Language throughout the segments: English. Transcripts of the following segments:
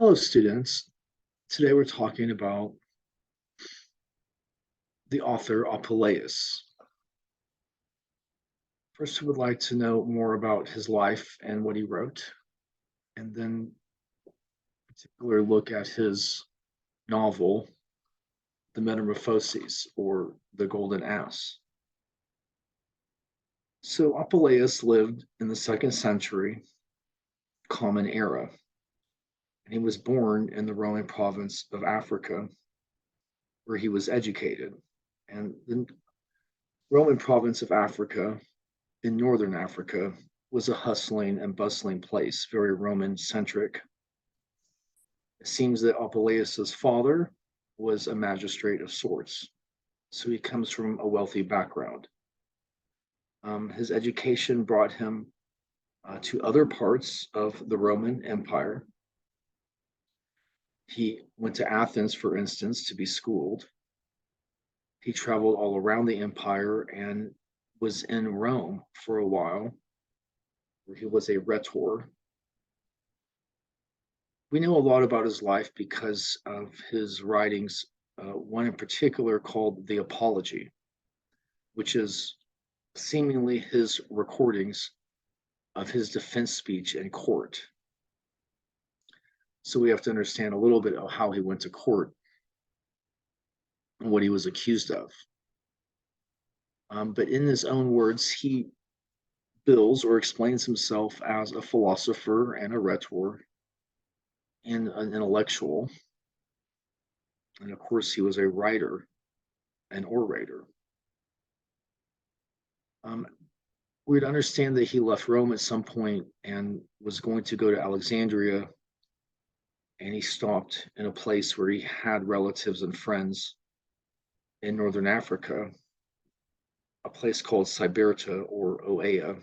Hello, students. Today we're talking about the author Apuleius. First, we would like to know more about his life and what he wrote, and then particular look at his novel, The Metamorphoses, or The Golden Ass. So Apuleius lived in the 2nd century Common Era, and he was born in the Roman province of Africa, where he was educated. And the Roman province of Africa in northern Africa was a hustling and bustling place, very Roman-centric. It seems that Apuleius's father was a magistrate of sorts, so he comes from a wealthy background. His education brought him to other parts of the Roman Empire. He went to Athens, for instance, to be schooled. He traveled all around the empire and was in Rome for a while, where he was a rhetor. We know a lot about his life because of his writings, one in particular called the Apology, which is seemingly his recordings of his defense speech in court. So we have to understand a little bit of how he went to court and what he was accused of. But in his own words, he bills or explains himself as a philosopher and a rhetor and an intellectual. And of course, he was a writer, an orator. We'd understand that he left Rome at some point and was going to go to Alexandria, and he stopped in a place where he had relatives and friends in northern Africa, a place called Siberta or Oea.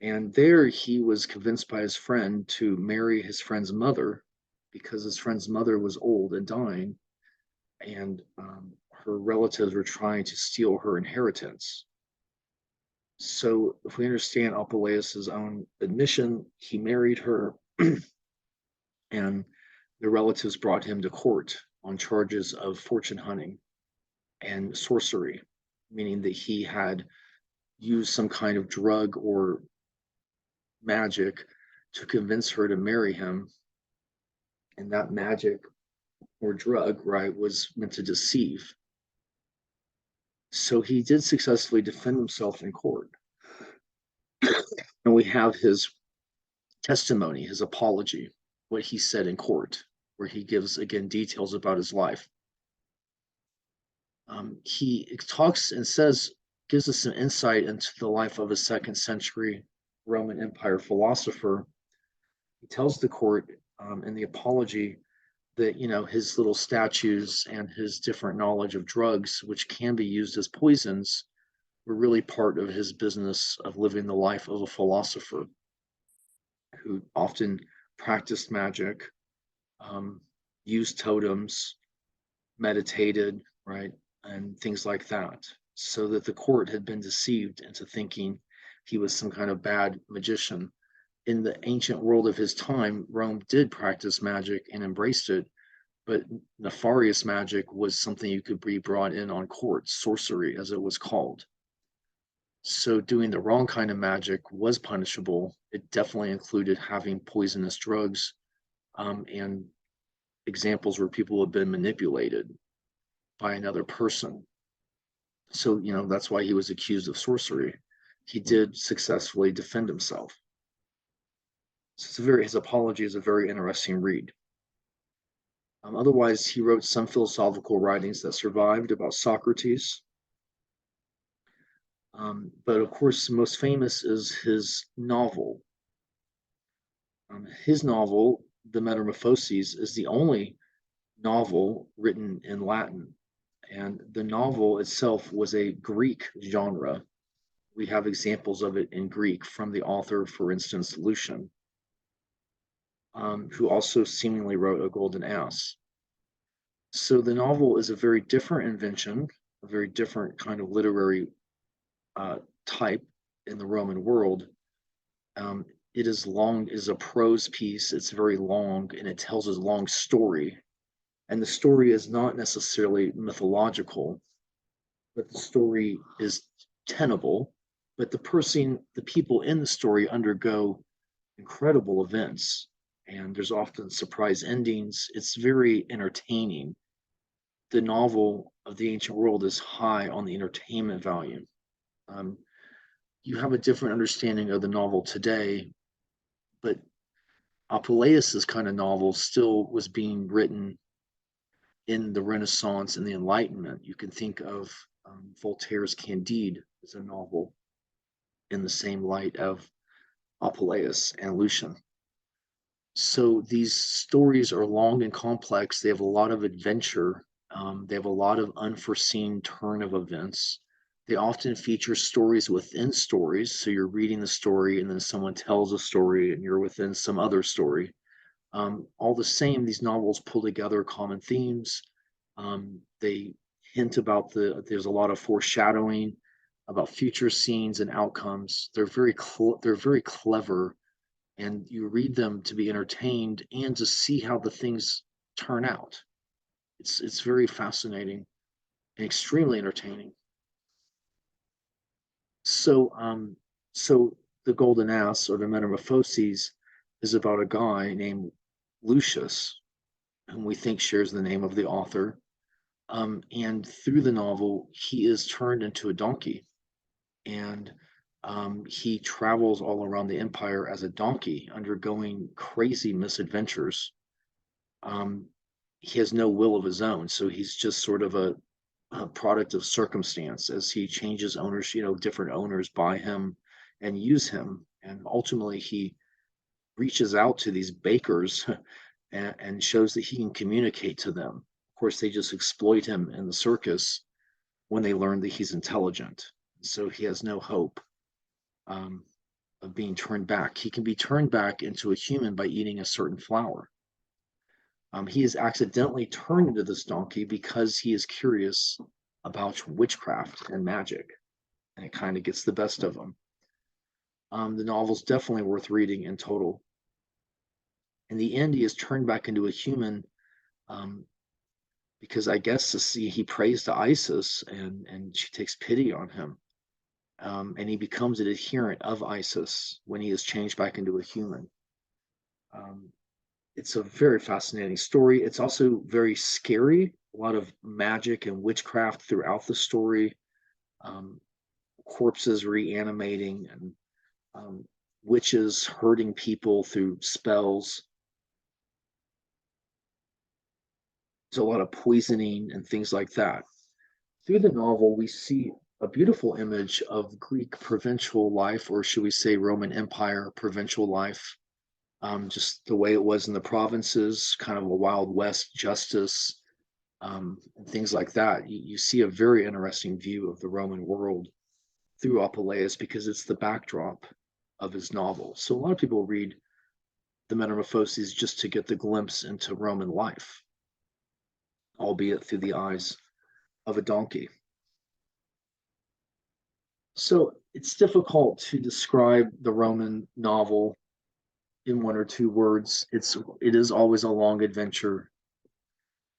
And there he was convinced by his friend to marry his friend's mother, because his friend's mother was old and dying, and her relatives were trying to steal her inheritance. So if we understand Apuleius's own admission, he married her and the relatives brought him to court on charges of fortune hunting and sorcery, meaning that he had used some kind of drug or magic to convince her to marry him. And that magic or drug, right, was meant to deceive. So he did successfully defend himself in court. And we have his testimony, his apology, what he said in court, where he gives, again, details about his life. He talks and says, gives us some insight into the life of a 2nd century Roman Empire philosopher. He tells the court in the apology that, his little statues and his different knowledge of drugs, which can be used as poisons, were really part of his business of living the life of a philosopher who often practiced magic, used totems, meditated, right, and things like that, so that the court had been deceived into thinking he was some kind of bad magician. In the ancient world of his time, Rome did practice magic and embraced it, but nefarious magic was something you could be brought in on court, sorcery as it was called. So doing the wrong kind of magic was punishable. It definitely included having poisonous drugs, and examples where people have been manipulated by another person. So, that's why he was accused of sorcery. He did successfully defend himself. So his apology is a very interesting read. Otherwise, he wrote some philosophical writings that survived about Socrates. But of course, most famous is his novel. His novel, The Metamorphoses, is the only novel written in Latin. And the novel itself was a Greek genre. We have examples of it in Greek from the author, for instance, Lucius, who also seemingly wrote A Golden Ass. So the novel is a very different invention, a very different kind of literary type in the Roman world. It is long, is a prose piece. It's very long, and it tells a long story. And the story is not necessarily mythological, but the story is tenable. But the people in the story undergo incredible events, and there's often surprise endings. It's very entertaining. The novel of the ancient world is high on the entertainment value. Um, you have a different understanding of the novel today, but Apuleius's kind of novel still was being written in the Renaissance and the Enlightenment. You can think of Voltaire's Candide as a novel in the same light of Apuleius and Lucian. So these stories are long and complex. They have a lot of adventure. They have a lot of unforeseen turn of events. They often feature stories within stories. So you're reading the story and then someone tells a story and you're within some other story. All the same, these novels pull together common themes. They hint about there's a lot of foreshadowing about future scenes and outcomes. They're very clever, and you read them to be entertained and to see how the things turn out. It's very fascinating and extremely entertaining. So so the Golden Ass or the Metamorphoses is about a guy named Lucius, whom we think shares the name of the author. And through the novel, he is turned into a donkey, and he travels all around the empire as a donkey, undergoing crazy misadventures. Um, he has no will of his own, so he's just sort of a product of circumstance as he changes owners. Different owners buy him and use him, and ultimately he reaches out to these bakers and shows that he can communicate to them. Of course, they just exploit him in the circus when they learn that he's intelligent. So he has no hope um, of being turned back. He can be turned back into a human by eating a certain flower. He is accidentally turned into this donkey because he is curious about witchcraft and magic, and it kind of gets the best of him. The novel's definitely worth reading in total. In the end, he is turned back into a human um, because I guess he prays to Isis, and she takes pity on him, and he becomes an adherent of Isis when he is changed back into a human. Um, it's a very fascinating story. It's also very scary. A lot of magic and witchcraft throughout the story. Um, Corpses reanimating and um, witches hurting people through spells. There's a lot of poisoning and things like that. Through the novel, we see a beautiful image of Greek provincial life, or should we say Roman Empire provincial life, just the way it was in the provinces, kind of a Wild West justice, and things like that. You see a very interesting view of the Roman world through Apuleius because it's the backdrop of his novel. So a lot of people read the Metamorphoses just to get the glimpse into Roman life, albeit through the eyes of a donkey. So it's difficult to describe the Roman novel in one or two words. It is always a long adventure,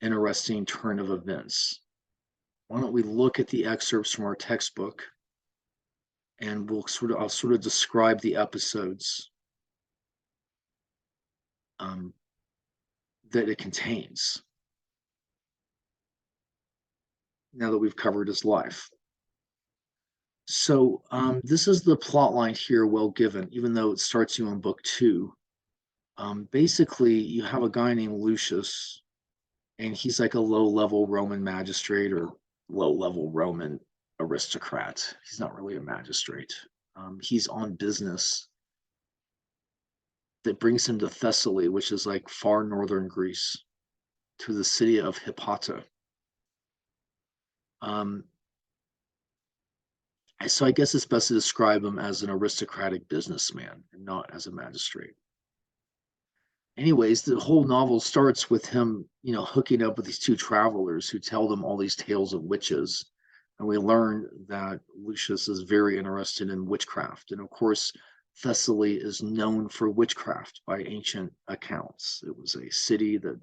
interesting turn of events. Why don't we look at the excerpts from our textbook, and I'll sort of describe the episodes that it contains now that we've covered his life. So this is the plot line here, well given, even though it starts you in book 2. Basically, you have a guy named Lucius, and he's like a low-level Roman magistrate or low-level Roman aristocrat. He's not really a magistrate. He's on business that brings him to Thessaly, which is like far northern Greece, to the city of Hippata. So I guess it's best to describe him as an aristocratic businessman and not as a magistrate. Anyways, the whole novel starts with him, hooking up with these two travelers who tell them all these tales of witches. And we learn that Lucius is very interested in witchcraft. And of course, Thessaly is known for witchcraft by ancient accounts. It was a city that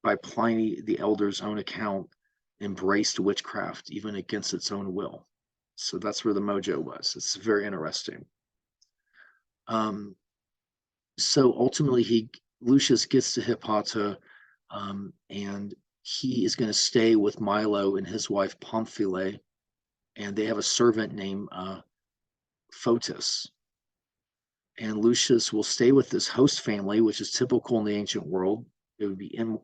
by Pliny the Elder's own account, embraced witchcraft even against its own will. So that's where the mojo was. It's very interesting. So ultimately, Lucius gets to Hippota, and he is going to stay with Milo and his wife Pamphile, and they have a servant named Photis. And Lucius will stay with this host family, which is typical in the ancient world. It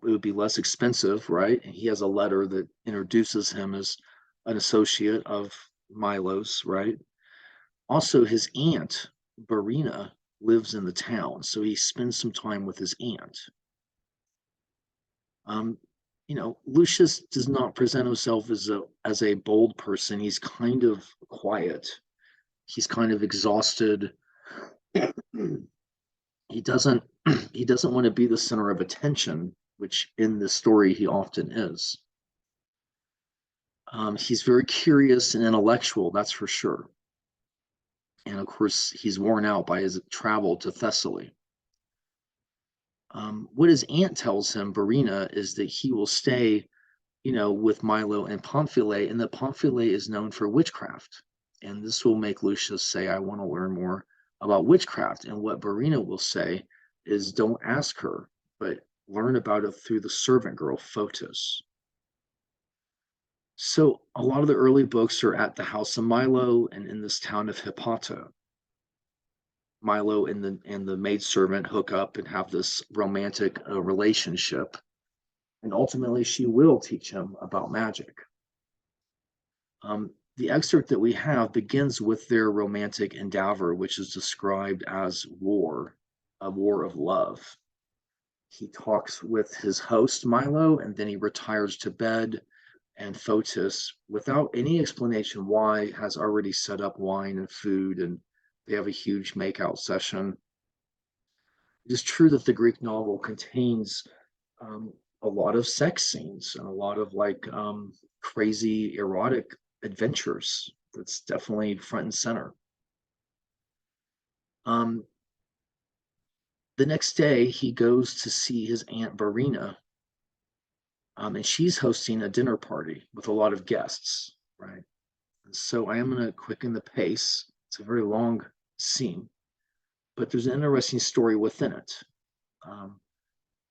would be less expensive, right? And he has a letter that introduces him as an associate of Milo's, right? Also, his aunt Barina lives in the town, so he spends some time with his aunt. Lucius does not present himself as a bold person. He's kind of quiet. He's kind of exhausted. He doesn't want to be the center of attention, which in this story he often is. He's very curious and intellectual, that's for sure. And of course, he's worn out by his travel to Thessaly. What his aunt tells him, Barina, is that he will stay, with Milo and Pamphile, and that Pamphile is known for witchcraft. And this will make Lucius say, I want to learn more about witchcraft. And what Barina will say is, don't ask her, but learn about it through the servant girl, Photis. So a lot of the early books are at the house of Milo and in this town of Hippota. Milo and the maidservant hook up and have this romantic relationship. And ultimately, she will teach him about magic. The excerpt that we have begins with their romantic endeavor, which is described as war, a war of love. He talks with his host, Milo, and then he retires to bed. And Photis, without any explanation why, has already set up wine and food, and they have a huge makeout session. It is true that the Greek novel contains a lot of sex scenes and a lot of crazy erotic adventures. That's definitely front and center. The next day, he goes to see his aunt Barina, and she's hosting a dinner party with a lot of guests, right? And so I am going to quicken the pace. It's a very long scene, but there's an interesting story within it.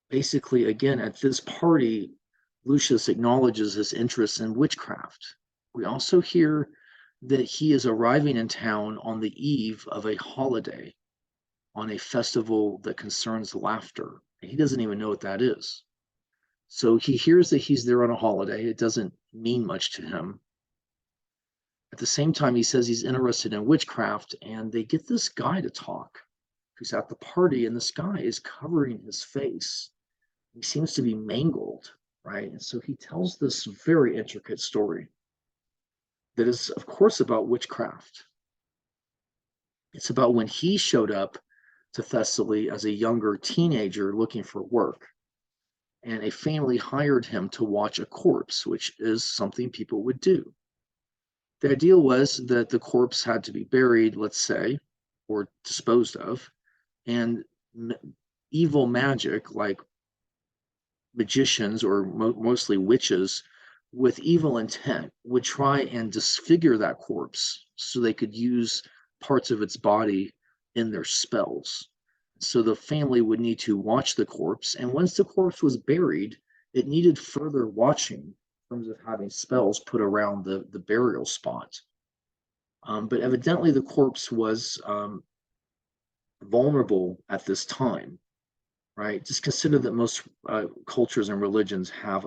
Basically, again, at this party, Lucius acknowledges his interest in witchcraft. We also hear that he is arriving in town on the eve of a holiday, on a festival that concerns laughter. He doesn't even know what that is. So he hears that he's there on a holiday. It doesn't mean much to him. At the same time, he says he's interested in witchcraft, and they get this guy to talk who's at the party, and this guy is covering his face. He seems to be mangled, right? And so he tells this very intricate story that is, of course, about witchcraft. It's about when he showed up to Thessaly as a younger teenager looking for work, and a family hired him to watch a corpse, which is something people would do. The idea was that the corpse had to be buried, let's say, or disposed of, and evil magic, like magicians or mostly witches with evil intent, would try and disfigure that corpse so they could use parts of its body in their spells. So the family would need to watch the corpse, and once the corpse was buried, it needed further watching in terms of having spells put around the burial spot. But evidently the corpse was vulnerable at this time, right? Just consider that most cultures and religions have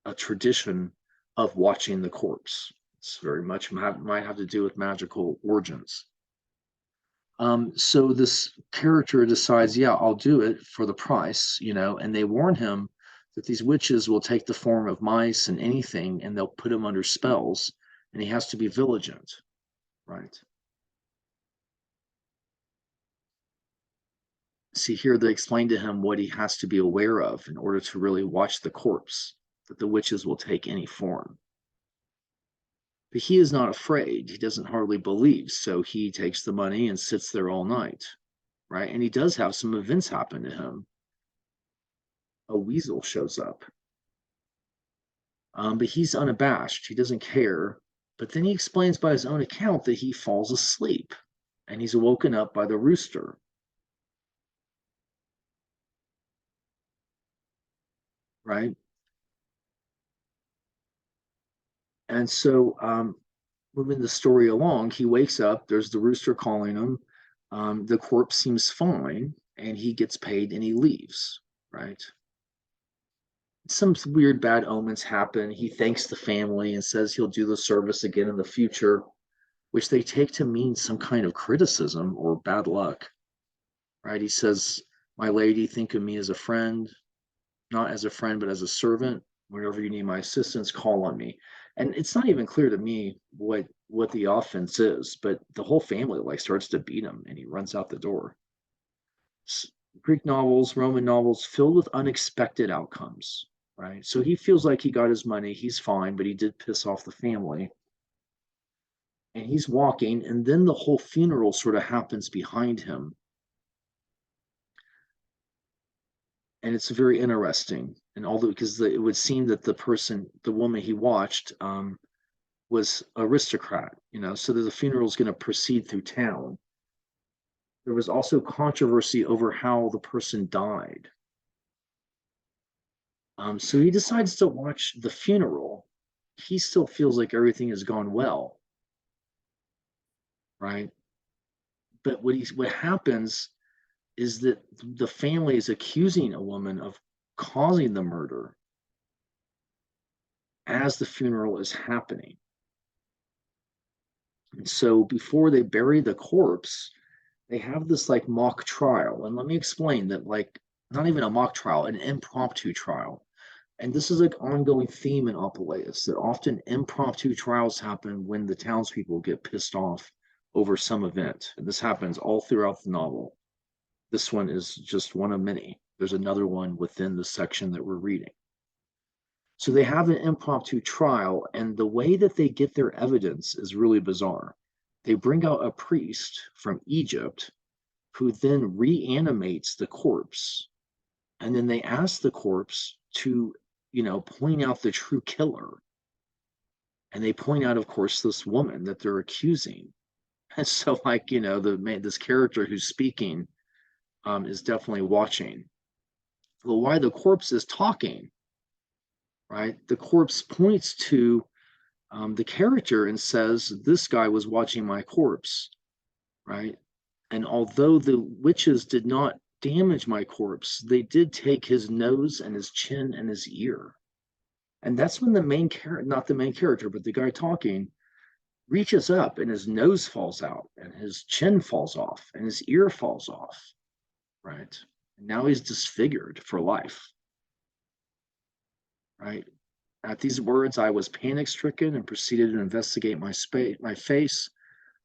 a tradition of watching the corpse. It's very much might have to do with magical origins. So this character decides, yeah, I'll do it for the price, and they warn him that these witches will take the form of mice and anything, and they'll put him under spells, and he has to be vigilant, right? See, here they explain to him what he has to be aware of in order to really watch the corpse, that the witches will take any form. But he is not afraid. He doesn't hardly believe. So he takes the money and sits there all night, right? And he does have some events happen to him. A weasel shows up, but he's unabashed. He doesn't care. But then he explains by his own account that he falls asleep and he's woken up by the rooster, right? And so, moving the story along, he wakes up, there's the rooster calling him. The corpse seems fine, and he gets paid and he leaves, right? Some weird bad omens happen. He thanks the family and says he'll do the service again in the future, which they take to mean some kind of criticism or bad luck, right? He says, "My lady, think of me as a friend, not as a friend, but as a servant. Whenever you need my assistance, call on me." And it's not even clear to me what the offense is, but the whole family like starts to beat him, and he runs out the door. Greek novels, Roman novels, filled with unexpected outcomes, right? So he feels like he got his money, he's fine, but he did piss off the family. And he's walking, and then the whole funeral sort of happens behind him. And it's very interesting. And although, because it would seem that the woman he watched, was aristocrat, so that the funeral is going to proceed through town. There was also controversy over how the person died. So he decides to watch the funeral. He still feels like everything has gone well, right? But what happens is that the family is accusing a woman of causing the murder as the funeral is happening. And so before they bury the corpse, they have this like mock trial. And let me explain that, like, not even a mock trial, an impromptu trial. And this is like ongoing theme in Apuleius, that often impromptu trials happen when the townspeople get pissed off over some event. And this happens all throughout the novel. This one is just one of many. There's another one within the section that we're reading. So they have an impromptu trial, and the way that they get their evidence is really bizarre. They bring out a priest from Egypt who then reanimates the corpse, and then they ask the corpse to, point out the true killer. And they point out, of course, this woman that they're accusing. And so, like, this character who's speaking is definitely watching. Well, while the corpse is talking, right, the corpse points to the character and says, "This guy was watching my corpse," right? And although the witches did not damage my corpse, they did take his nose and his chin and his ear. And that's when the main character, not the main character, but the guy talking, reaches up and his nose falls out and his chin falls off and his ear falls off, right? And now he's disfigured for life, right? At these words, I was panic stricken and proceeded to investigate my face.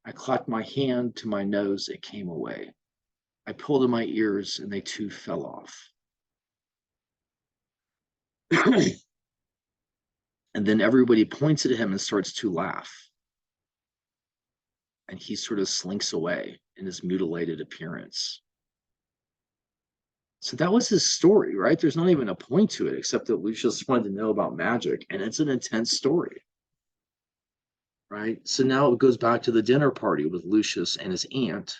I clapped my hand to my nose, it came away. I pulled in my ears and they too fell off. And then everybody points at him and starts to laugh. And he sort of slinks away in his mutilated appearance. So that was his story, right? There's not even a point to it except that Lucius wanted to know about magic, and it's an intense story, right? So now it goes back to the dinner party with Lucius and his aunt.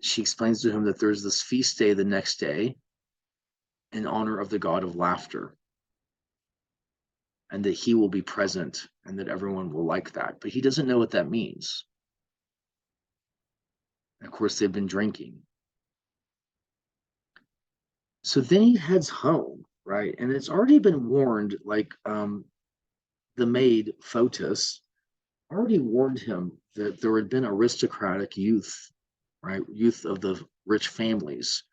She explains to him that there's this feast day the next day in honor of the god of laughter, and that he will be present and that everyone will like that. But he doesn't know what that means. And of course, they've been drinking. So then he heads home, right? And it's already been warned, like the maid Photis already warned him that there had been aristocratic youth, right? Youth of the rich families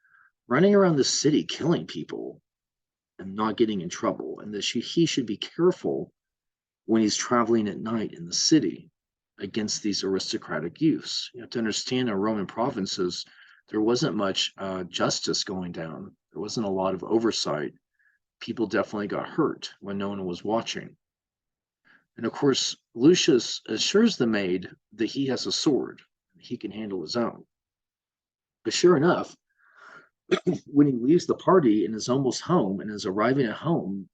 running around the city killing people and not getting in trouble, and that he should be careful when he's traveling at night in the city against these aristocratic youths. You have to understand, in Roman provinces, there wasn't much justice going down. There wasn't a lot of oversight. People definitely got hurt when no one was watching. And of course, Lucius assures the maid that he has a sword, he can handle his own. But sure enough, when he leaves the party and is almost home and is arriving at home,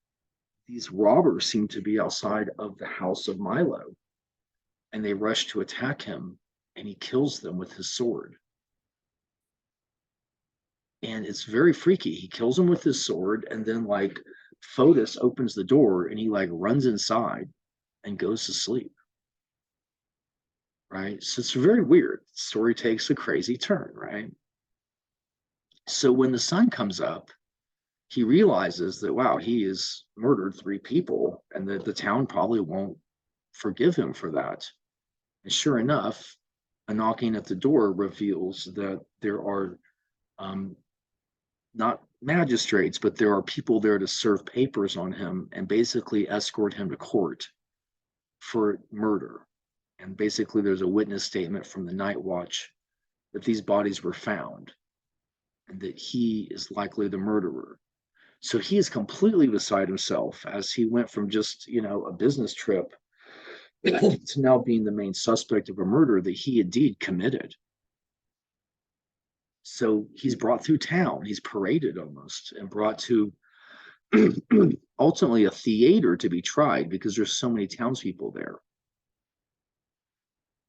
these robbers seem to be outside of the house of Milo, and they rush to attack him, and he kills them with his sword. And it's very freaky. He kills him with his sword, and then like Fotis opens the door and he like runs inside and goes to sleep. Right? So it's very weird. The story takes a crazy turn, right? So when the sun comes up, he realizes that wow, he has murdered 3 people, and that the town probably won't forgive him for that. And sure enough, a knocking at the door reveals that there are um, not magistrates, but there are people there to serve papers on him and basically escort him to court for murder. And basically, there's a witness statement from the night watch that these bodies were found and that he is likely the murderer. So he is completely beside himself as he went from just, a business trip to now being the main suspect of a murder that he indeed committed. So he's brought through town, he's paraded almost, and brought to ultimately a theater to be tried because there's so many townspeople there.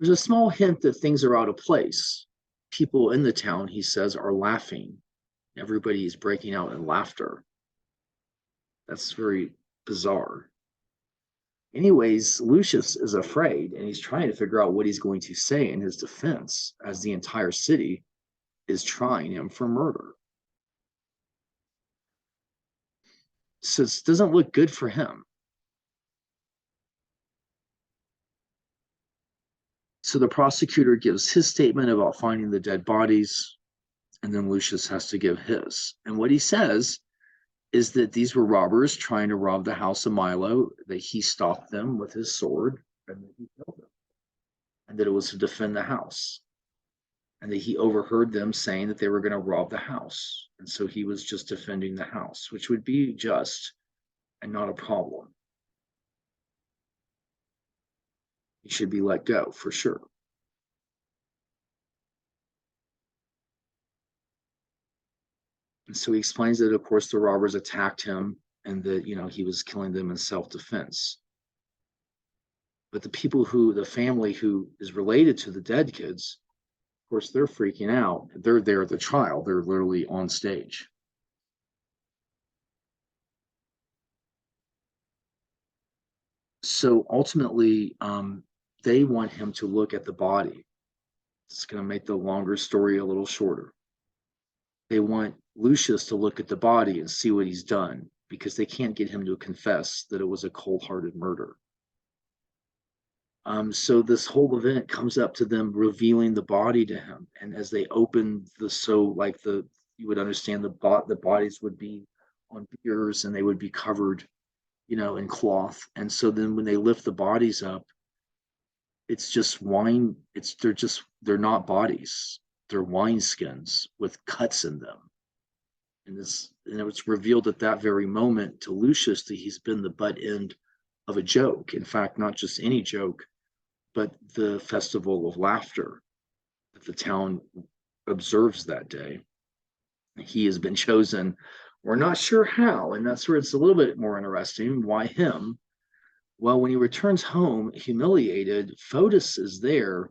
There's a small hint that things are out of place. People in the town, he says, are laughing. Everybody is breaking out in laughter. That's very bizarre. Anyways, Lucius is afraid, and he's trying to figure out what he's going to say in his defense as the entire city is trying him for murder. So it doesn't look good for him. So the prosecutor gives his statement about finding the dead bodies, and then Lucius has to give his. And what he says is that these were robbers trying to rob the house of Milo, that he stopped them with his sword, and that he killed them, and that it was to defend the house, and that he overheard them saying that they were going to rob the house. And so he was just defending the house, which would be just and not a problem. He should be let go for sure. And so he explains that, of course, the robbers attacked him and that, he was killing them in self-defense. But the family who is related to the dead kids, of course, they're freaking out. They're there at the trial. They're literally on stage. So ultimately, they want him to look at the body. It's going to make the longer story a little shorter. They want Lucius to look at the body and see what he's done because they can't get him to confess that it was a cold-hearted murder. So this whole event comes up to them revealing the body to him, and as they open you would understand the bodies would be on biers and they would be covered, in cloth. And so then when they lift the bodies up, it's just wine. They're not bodies. They're wineskins with cuts in them. And it was revealed at that very moment to Lucius that he's been the butt end of a joke. In fact, not just any joke, but the festival of laughter that the town observes that day. He has been chosen. We're not sure how, and that's where it's a little bit more interesting. Why him? Well, when he returns home, humiliated, Fotis is there,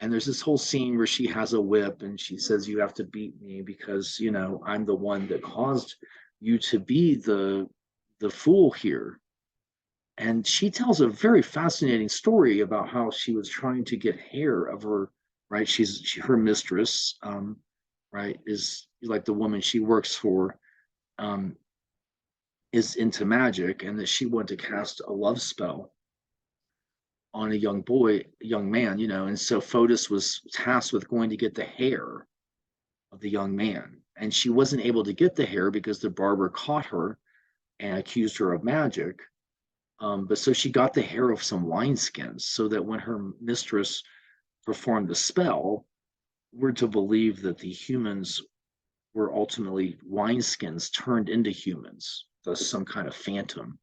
and there's this whole scene where she has a whip, and she says, "You have to beat me because, I'm the one that caused you to be the fool here." And she tells a very fascinating story about how she was trying to get hair of her, right? Her mistress, right, is like the woman she works for, is into magic, and that she wanted to cast a love spell on a young man, and so Fotis was tasked with going to get the hair of the young man. And she wasn't able to get the hair because the barber caught her and accused her of magic. But so she got the hair of some wineskins so that when her mistress performed the spell, we're to believe that the humans were ultimately wineskins turned into humans, thus some kind of phantom.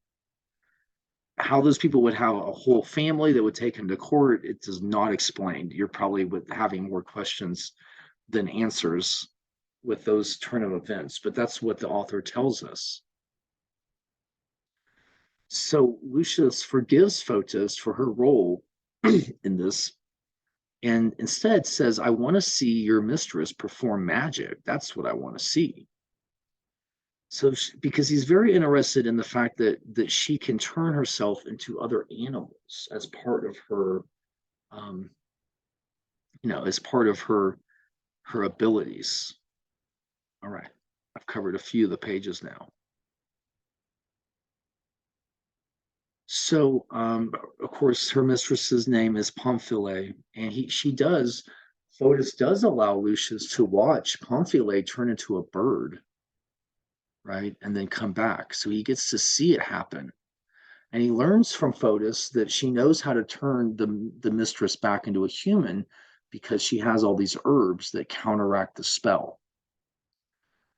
How those people would have a whole family that would take him to court, it does not explain. You're probably with having more questions than answers with those turn of events, but that's what the author tells us. So Lucius forgives Photis for her role in this, and instead says, I want to see your mistress perform magic. That's what I want to see. So because he's very interested in the fact that she can turn herself into other animals as part of her um, as part of her abilities. All right, I've covered a few of the pages now. So, of course, her mistress's name is Pamphile, and Fotis does allow Lucius to watch Pamphile turn into a bird, right, and then come back. So he gets to see it happen, and he learns from Fotis that she knows how to turn the mistress back into a human because she has all these herbs that counteract the spell.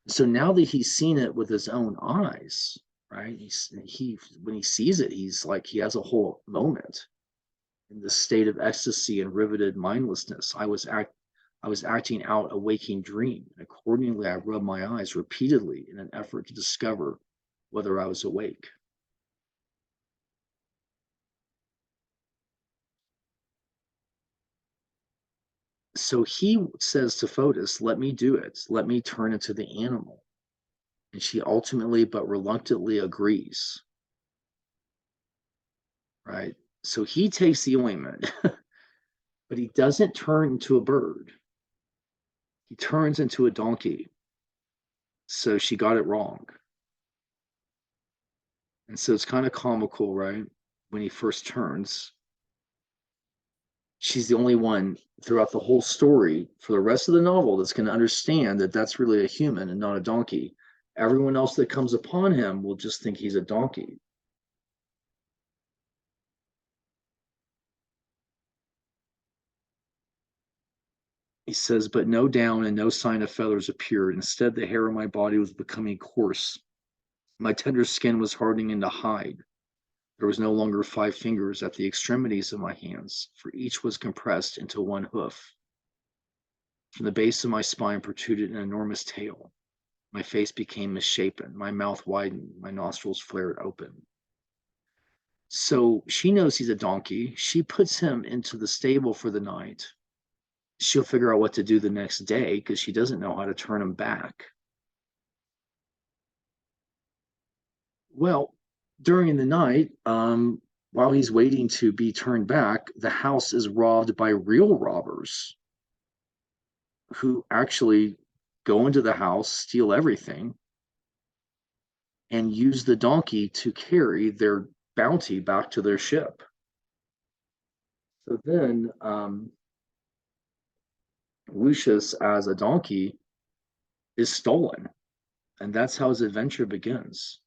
So now that he's seen it with his own eyes, right? He when he sees it, he's like he has a whole moment in this state of ecstasy and riveted mindlessness. I was acting out a waking dream. Accordingly, I rubbed my eyes repeatedly in an effort to discover whether I was awake. So he says to Fotis, let me do it. Let me turn into the animal. And she ultimately but reluctantly agrees, right? So he takes the ointment, but he doesn't turn into a bird. He turns into a donkey. So she got it wrong. And so it's kind of comical, right? When he first turns, she's the only one throughout the whole story for the rest of the novel that's going to understand that that's really a human and not a donkey. Everyone else that comes upon him will just think he's a donkey. He says, but no down and no sign of feathers appeared. Instead, the hair on my body was becoming coarse. My tender skin was hardening into hide. There was no longer 5 fingers at the extremities of my hands, for each was compressed into one hoof. From the base of my spine protruded an enormous tail. My face became misshapen, my mouth widened, my nostrils flared open. So she knows he's a donkey. She puts him into the stable for the night. She'll figure out what to do the next day because she doesn't know how to turn him back. Well, during the night, while he's waiting to be turned back, the house is robbed by real robbers who actually go into the house, steal everything, and use the donkey to carry their bounty back to their ship. So then Lucius, as a donkey, is stolen, and that's how his adventure begins.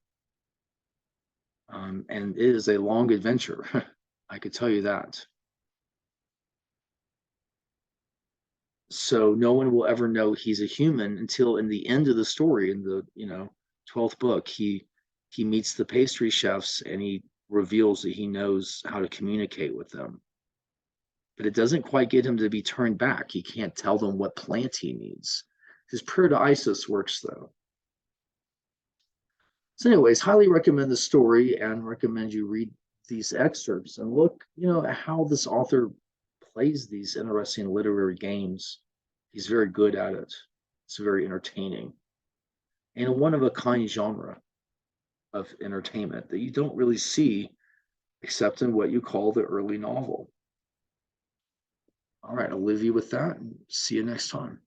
And it is a long adventure, I could tell you that. So no one will ever know he's a human until in the end of the story, in the 12th book, he meets the pastry chefs and he reveals that he knows how to communicate with them. But it doesn't quite get him to be turned back. He can't tell them what plant he needs. His prayer to Isis works though. So, anyways, highly recommend the story and recommend you read these excerpts and look, at how this author plays these interesting literary games. He's very good at it. It's very entertaining and a one of a kind genre of entertainment that you don't really see except in what you call the early novel. All right, I'll leave you with that and see you next time.